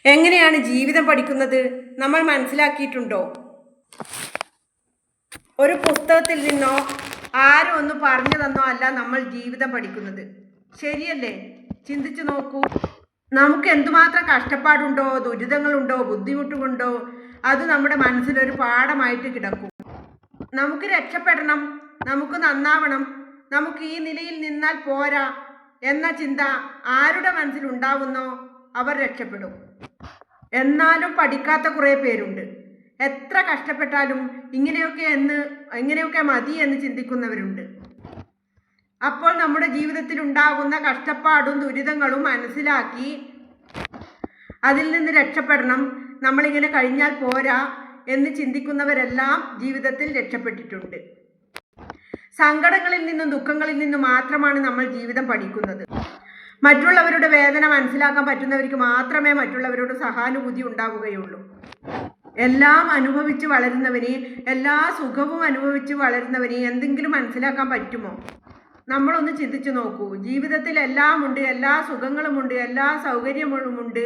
എങ്ങനെയാണ് ജീവിതം പഠിക്കുന്നത് നമ്മൾ മനസ്സിലാക്കിയിട്ടുണ്ടോ? ഒരു പുസ്തകത്തിൽ നിന്നോ ആരും ഒന്ന് പറഞ്ഞു തന്നോ അല്ല നമ്മൾ ജീവിതം പഠിക്കുന്നത്. ശരിയല്ലേ? ചിന്തിച്ചു നോക്കൂ. നമുക്ക് എന്തുമാത്രം കഷ്ടപ്പാടുണ്ടോ, ദുരിതങ്ങളുണ്ടോ, ബുദ്ധിമുട്ടുമുണ്ടോ, അത് നമ്മുടെ മനസ്സിലൊരു പാഠമായിട്ട് കിടക്കും. നമുക്ക് രക്ഷപ്പെടണം, നമുക്ക് നന്നാവണം, നമുക്ക് ഈ നിലയിൽ നിന്നാൽ പോരാ എന്ന ചിന്ത ആരുടെ മനസ്സിലുണ്ടാവുന്നോ അവർ രക്ഷപ്പെടും. എന്നാലും പഠിക്കാത്ത കുറേ പേരുണ്ട്. എത്ര കഷ്ടപ്പെട്ടാലും ഇങ്ങനെയൊക്കെ മതി എന്ന് ചിന്തിക്കുന്നവരുണ്ട്. അപ്പോൾ നമ്മുടെ ജീവിതത്തിൽ ഉണ്ടാകുന്ന കഷ്ടപ്പാടും ദുരിതങ്ങളും മനസ്സിലാക്കി അതിൽ നിന്ന് രക്ഷപ്പെടണം, നമ്മളിങ്ങനെ കഴിഞ്ഞാൽ പോരാ എന്ന് ചിന്തിക്കുന്നവരെല്ലാം ജീവിതത്തിൽ രക്ഷപ്പെട്ടിട്ടുണ്ട്. സങ്കടങ്ങളിൽ നിന്നും ദുഃഖങ്ങളിൽ നിന്നും മാത്രമാണ് നമ്മൾ ജീവിതം പഠിക്കുന്നത്. മറ്റുള്ളവരുടെ വേദന മനസ്സിലാക്കാൻ പറ്റുന്നവർക്ക് മാത്രമേ മറ്റുള്ളവരോട് സഹാനുഭൂതി ഉണ്ടാവുകയുള്ളൂ. എല്ലാം അനുഭവിച്ച് വളരുന്നവന്, എല്ലാ സുഖവും അനുഭവിച്ച് വളരുന്നവന് എന്തെങ്കിലും മനസ്സിലാക്കാൻ പറ്റുമോ? നമ്മളൊന്ന് ചിന്തിച്ചു നോക്കൂ. ജീവിതത്തിൽ എല്ലാം ഉണ്ട്, എല്ലാ സുഖങ്ങളുമുണ്ട്, എല്ലാ സൗകര്യങ്ങളുമുണ്ട്,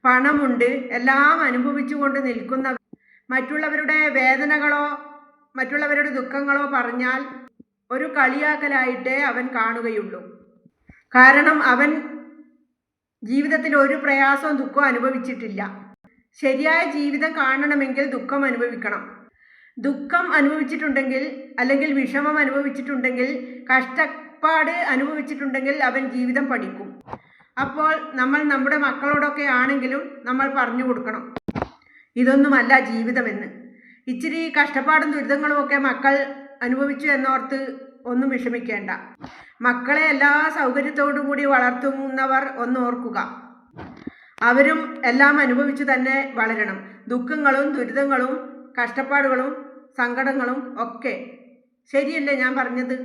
പണമുണ്ട്, എല്ലാം അനുഭവിച്ചുകൊണ്ട് നിൽക്കുന്ന മറ്റുള്ളവരുടെ വേദനകളോ മറ്റുള്ളവരുടെ ദുഃഖങ്ങളോ പറഞ്ഞാൽ ഒരു കളിയാക്കലായിട്ടേ അവൻ കാണുകയുള്ളൂ. കാരണം അവൻ ജീവിതത്തിൽ ഒരു പ്രയാസവും ദുഃഖവും അനുഭവിച്ചിട്ടില്ല. ശരിയായ ജീവിതം കാണണമെങ്കിൽ ദുഃഖം അനുഭവിക്കണം. ദുഃഖം അനുഭവിച്ചിട്ടുണ്ടെങ്കിൽ, അല്ലെങ്കിൽ വിഷമം അനുഭവിച്ചിട്ടുണ്ടെങ്കിൽ, കഷ്ടപ്പാട് അനുഭവിച്ചിട്ടുണ്ടെങ്കിൽ അവൻ ജീവിതം പഠിക്കും. അപ്പോൾ നമ്മൾ നമ്മുടെ മക്കളോടൊക്കെ ആണെങ്കിലും നമ്മൾ പറഞ്ഞു കൊടുക്കണം, ഇതൊന്നുമല്ല ജീവിതമെന്ന്. ഇച്ചിരി കഷ്ടപ്പാടും ദുരിതങ്ങളും ഒക്കെ മക്കൾ അനുഭവിച്ചു എന്നോർത്ത് ഒന്നും വിഷമിക്കേണ്ട. മക്കളെ എല്ലാ സൗകര്യത്തോടും കൂടി വളർത്തുന്നവർ ഒന്ന് ഓർക്കുക, അവരും എല്ലാം അനുഭവിച്ചു തന്നെ വളരണം. ദുഃഖങ്ങളും ദുരിതങ്ങളും കഷ്ടപ്പാടുകളും സങ്കടങ്ങളും ഒക്കെ. ശരിയല്ലേ ഞാൻ പറഞ്ഞത്?